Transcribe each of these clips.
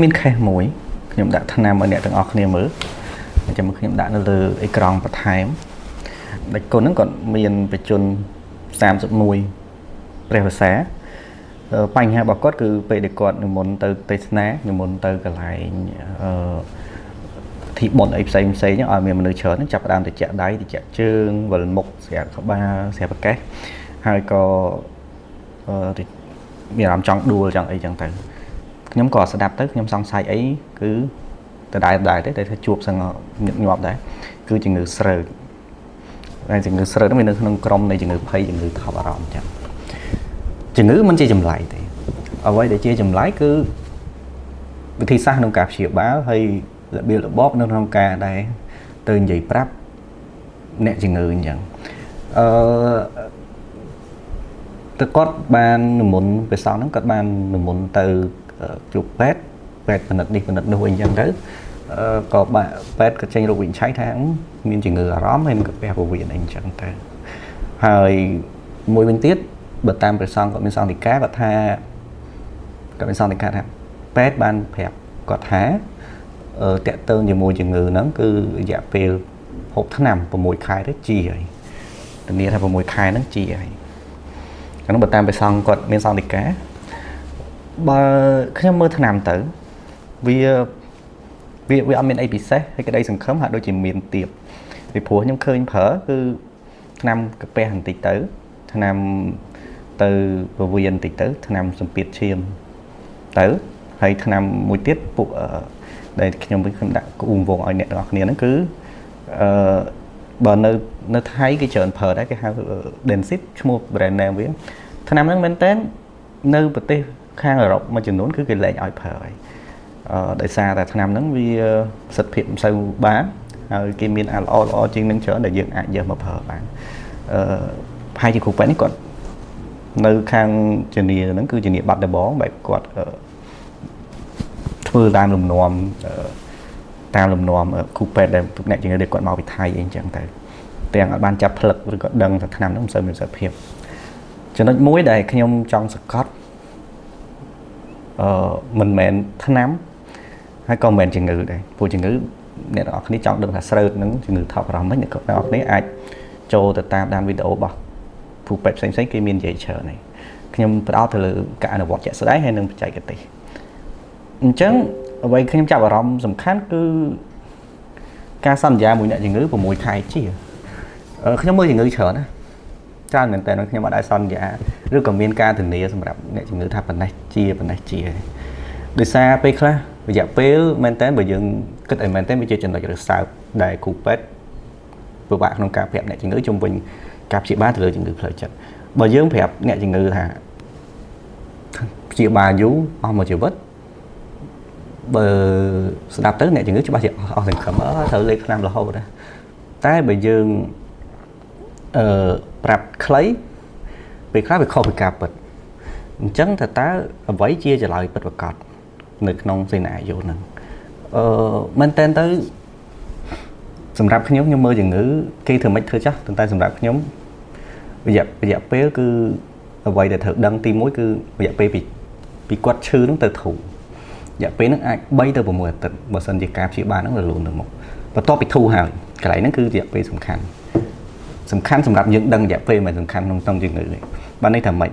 មានខេសមួយខ្ញុំដាក់ថ្នាំឲ្យអ្នកទាំងអស់គ្នាមើលចាំខ្ញុំដាក់នៅលើអេក្រង់បន្ថែមដាច់គុណហ្នឹងគាត់មានបច្ចុប្បន្ន31ព្រះភាសាបញ្ហារបស់គាត់គឺពេលដែលគាត់និមន្តទៅទេសនានិមន្តទៅកន្លែងទីបុណ្យអីផ្សេងផ្សេងឲ្យមានមនុស្សច្រើនហ្នឹងចាប់ផ្ដើមទៅចាក់ដៃទៅចាក់ជើងវិលមុខស្រាប់ក្បាលស្រាប់ប្រកេះហើយក៏មានអារម្មណ៍ចង់ដួលចង់អីចឹងទៅខ្ញុំក៏ស្ដាប់ទៅខ្ញុំសង្ស័យអីគឺដដែលទេតែថាជួបសឹងញឹកញាប់ដែរគឺជំងឺស្រើតហើយជំងឺស្រើតហ្នឹងវានៅក្នុងក្រុមនៃជំងឺភ័យជំងឺថប់អារម្មណ៍ចឹងជំងឺមិនជាចម្លែកទេអ្វីដែលជាចម្លែកគឺវិធីសាស្ត្រក្នុងការព្យាបាលហើយរបៀបរបបនៅក្នុងការដែលទៅនិយាយប្រាប់អ្នកជំងឺអញ្ចឹងទៅគាត់បាននិមន្តពេលសោះហ្នឹងគាត់បាននិមន្តទៅជួបពេទ្យពិនិត្យនេះពិនិត្យនោះអីចឹងទៅក៏ពេទ្យក៏ចេញរកវិនិច្ឆ័យថាមានជំងឺអារម្មណ៍ហើយនឹងកាពះពោះវៀនអីចឹងទៅហើយមួយវិញទៀតបើតាមព្រះសង្ឃគាត់មានសង្ឃដីកាគាត់ថាគាត់មានសង្ឃដីកាថាពេទ្យបានប្រាប់គាត់ថាតាក់ទងជាមួយជំងឺហ្នឹងគឺរយៈពេល6ឆ្នាំ6ខែទៅជាហើយធានាថា6ខែហ្នឹងជាហើយអានោះបើតាមព្រះសង្ឃគាត់មានសង្ឃដីកាបើខ្ញុំមើលឆ្នាំទៅវាអត់មានអីពិសេសហើយក្តីសង្ឃឹមហាក់ដូចជាមានទៀបពីព្រោះខ្ញុំឃើញប្រើគឺឆ្នាំកាពះបន្តិចទៅឆ្នាំទៅពវៀនបន្តិចទៅឆ្នាំសម្ពាធឈាមទៅហើយឆ្នាំមួយទៀតពួកដែលខ្ញុំដាក់គូវងឲ្យអ្នកទាំងអស់គ្នាហ្នឹងគឺបើនៅថៃគេច្រើនប្រើដែរគេហៅ Densip ឈ្មោះ brand name វាឆ្នាំហ្នឹងមែនតើនៅប្រទេសខាងអឺរ៉ុបមួយចំនួនគឺគេលែងឲ្យប្រើហើយដោយសារតែឆ្នាំហ្នឹងវាសិទ្ធិភាពមិនសូវបានហើយគេមានល្អជាងនឹងច្រើនដែលយើងអាចយកមកប្រើបានប្រហែលជាគ្រូពេទ្យនេះគាត់នៅខាងជំនាញហ្នឹងគឺជំនាញបាត់ដំបងបែបគាត់ធ្វើតាមលំនាំគ្រូពេទ្យដែលអ្នកជំនាញដែលគាត់មកពីថៃអីចឹងទៅទាំងអត់បានចាប់ផ្លឹកឬក៏ដឹងថាឆ្នាំហ្នឹងមិនសូវមានសិទ្ធិភាពចំណុចមួយដែលខ្ញុំចង់សង្កត់មិនមែនឆ្នាំហើយក៏មិនមែនជំងឺដែរព្រោះជំងឺអ្នកទាំងអស់គ្នាចង់ដឹងថាស្រើតនឹងជំងឺថប់អារម្មណ៍ហ្នឹងអ្នកទាំងអស់គ្នាអាចចូលទៅតាមដានវីដេអូរបស់គ្រូពេទ្យផ្សេងៗគេមាននិយាយច្រើនហើយខ្ញុំផ្ដោតទៅលើការអនុវត្តជាក់ស្ដែងហើយនិងបច្ចេកទេសអញ្ចឹងអ្វីខ្ញុំចាប់អារម្មណ៍សំខាន់គឺការសន្យាមួយអ្នកជំងឺ6ខែជាខ្ញុំមើលជំងឺច្រើនណាច្រើនមែនតើខ្ញុំអត់អាចសន្យាឬក៏មានការធានាសម្រាប់អ្នកជំងឺថាប៉ុណ្ណេះជាដោយសារពេលខ្លះរយៈពេលមែនតើបើយើងគិតឲ្យមែនតើវាជាចំណុចរសើបដែលគ្រូពេទ្យពិបាកក្នុងការប្រាប់អ្នកជំងឺជុំវិញការព្យាបាលទៅលើជំងឺផ្លូវចិត្តបើយើងប្រាប់អ្នកជំងឺថាព្យាបាលយូរអស់មួយជីវិតបើស្ដាប់ទៅអ្នកជំងឺច្បាស់ជាអស់សង្ឃឹមត្រូវលេខឆ្នាំរហូតដែរតែបើយើងប្រាប់ខ្លីពេលខ្លះវាខុសពីការពិតអញ្ចឹងតើអ្វីជាចម្លើយពិតប្រាកដនៅក្នុងសេនាយោហ្នឹងមែនតើទៅសម្រាប់ខ្ញុំមើលជំងឺគេធ្វើមិនធ្វើចាស់តែសម្រាប់ខ្ញុំរយៈពេលគឺអ្វីដែលត្រូវដឹងទី1គឺរយៈពេលពីគាត់ឈឺហ្នឹងទៅធូររយៈពេលហ្នឹងអាច3ទៅ6អាទិត្យបើសិនជាការព្យាបាលហ្នឹងរលូនទៅមុខបន្ទាប់ពីធូរហើយកន្លែងហ្នឹងគឺរយៈពេលសំខាន់សម្រាប់យើងដឹងរយៈពេលមិនសំខាន់ក្នុងជំងឺទេបានន័យថាម៉េច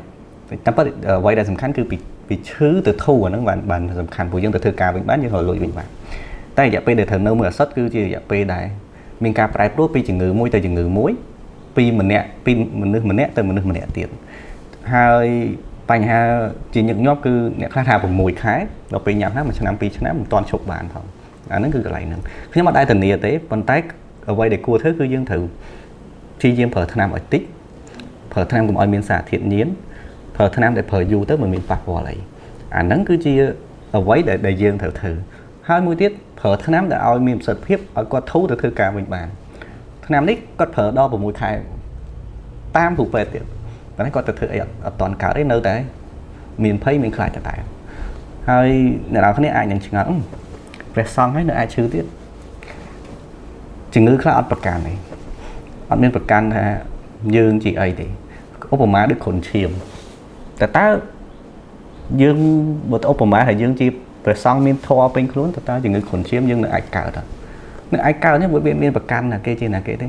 តែប៉ុន្តែអ្វីដែលសំខាន់គឺពីឈឺទៅធូរអាហ្នឹងបានសំខាន់ព្រោះយើងទៅធ្វើការវិញបានយើងរលួយវិញបានតែរយៈពេលដែលត្រូវនៅមួយអាសន្នគឺជារយៈពេលដែលមានការប្រែប្រួលពីជំងឺមួយទៅជំងឺមួយពីមនុស្សម្នាក់ទៅមនុស្សម្នាក់ទៀតហើយបញ្ហាជាញឹកញាប់គឺអ្នកខ្លះថា6ខែដល់ពេលញ៉ាំហើយ1ឆ្នាំ2ឆ្នាំមិនទាន់ឈប់បានផងអាហ្នឹងគឺកន្លែងហ្នឹងខ្ញុំអត់ដែរធានាទេប៉ុន្តែអ្វីដែលគួរធ្វើគឺយើងត្រូវព្យាយាមប្រើថ្នាំឲ្យតិចប្រើថ្នាំកុំឲ្យមានសារធាតុញៀនប្រើថ្នាំដែលប្រើយូរទៅមិនមានប៉ះពាល់អីអាហ្នឹងគឺជាអ្វីដែលយើងត្រូវធ្វើហើយមួយទៀតប្រើថ្នាំដែលឲ្យមានប្រសិទ្ធភាពឲ្យគាត់ធូរទៅធ្វើការវិញបានថ្នាំនេះគាត់ប្រើដល់6ខែតាមគ្រូពេទ្យទៀតប៉ុន្តែគាត់ទៅធ្វើអីអត់តាន់កើតទេនៅតែមានភ័យមានខ្លាចតែហើយអ្នកនរគ្នាអាចនឹងឆ្ងល់ព្រះសង្ឃហើយនៅអាចឈឺទៀតជំងឺខ្លះអត់ប្រកាន់ទេអត់មានប្រកាន់ថាយើងជាអីទេឧបមាដូចគ្រុនឈាមតែតើយើងបើឧបមាថាយើងជា ព្រះសង្ឃមានធម៌ពេញខ្លួនតើជំងឺគ្រុនឈាមយើងនឹងអាចកើតនឹងអាចកើតនេះវាមានប្រកាន់ណាគេជាណាគេទេ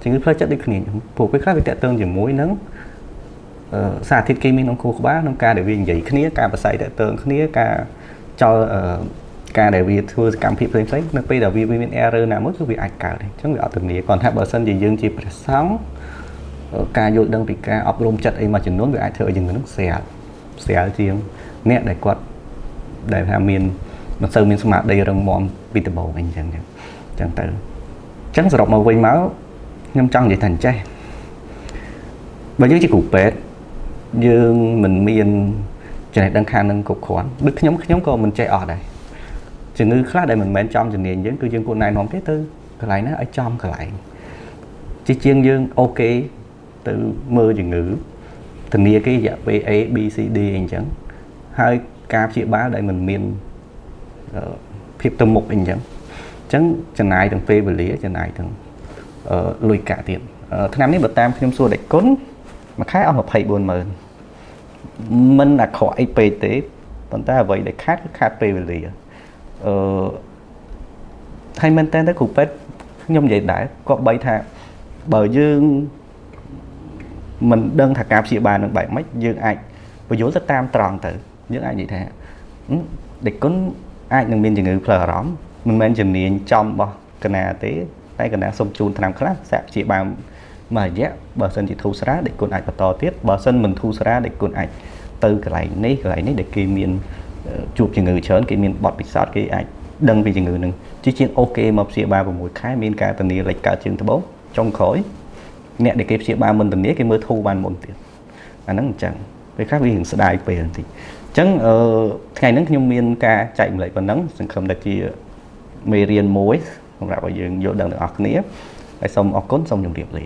ជំងឺផ្លូវចិត្តដូចគ្នាពួកពេលខ្លះវាតាក់ទងជាមួយនឹងសារធាតុគីមីក្នុងខួរក្បាលក្នុងការដែលវានិយាយគ្នាការប្រស័យតាក់ទងគ្នាការចោលការដែលវាធ្វើសកម្មភាពផ្សេងៗនៅពេលដែលវាមាន error ណាមួយគឺវាអាចកើតអញ្ចឹងវាអត់ធានាគាត់ថាបើសិនជាយើងជាព្រះសង្ឃការយល់ដឹងពីការអប់រំចិត្តអីមួយចំនួនវាអាចធ្វើឲ្យយើងនឹងស្រាលជាងអ្នកដែលគាត់ដែលថាមានមិនសូវមានស្មារតីរឹងមាំពីដំបូងអីចឹងទៅអញ្ចឹងសរុបមកវិញមកខ្ញុំចង់និយាយថាអញ្ចេះបើយើងជាគ្រូពេទ្យយើងមិនមានចំណេះដឹងខាងនឹងគ្រប់គ្រាន់ដូចខ្ញុំក៏មិនចេះអស់ដែរជំងឺខ្លះដែលមិនមែនចំជំនាញយើងគឺយើងគួរណែនាំទេទៅកន្លែងណាឲ្យចំកន្លែងជាជាងយើងអូខេទៅមើលជំងឺធានាគេរយៈពេល A B C D អីចឹងហើយការព្យាបាលដែលមិនមានភាពទៅមុខអីចឹងចំណាយទាំងពេលវេលាចំណាយទាំងលុយកាក់ទៀតឆ្នាំនេះបើតាមខ្ញុំសួរដេចគុណមួយខែអស់ 24,000 មិនអាក្រក់អីពេកទេប៉ុន្តែអ្វីដែលខាតគឺខាតពេលវេលាហើយមែនតើគ្រូពេទ្យខ្ញុំនិយាយដែរក៏បីថាបើយើងមិនដឹងថាការព្យាបាលនឹងបែបម៉េចយើងអាចបញ្យល់ទៅតាមត្រង់ទៅយើងអាចនិយាយថាដេចគុណអាចនឹងមានជំងឺផ្លូវអារម្មណ៍មិនមែនជំនាញចំរបស់កណាទេតែកណាសុំជូនថ្នាំខ្លះសាកព្យាបាលមួយរយៈបើសិនជាធូរស្រាលដេចគុណអាចបន្តទៀតបើសិនមិនធូរស្រាលដេចគុណអាចទៅកន្លែងនេះដែលគេមានជួបជំងឺច្រើនគេមានបទពិសោធន៍គេអាចដឹងពីជំងឺនឹងជាជាងអូខេមកព្យាបាល6ខែមានការធានាលេចកើតជើងត្បូងចុងក្រោយអ្នកដែលគេព្យាបាលមិនធានាគេមើលធូរបានមុនទៀតអាហ្នឹងអញ្ចឹងពេលខ្លះវារឿងស្ដាយពេលបន្តិចអញ្ចឹងថ្ងៃហ្នឹងខ្ញុំមានការចែកម្លែកប៉ុណ្ណឹងសង្ឃឹមថាជាមេរៀនមួយសម្រាប់ឲ្យយើងយល់ដឹងទាំងអស់គ្នាហើយសូមអរគុណសូមជម្រាបលា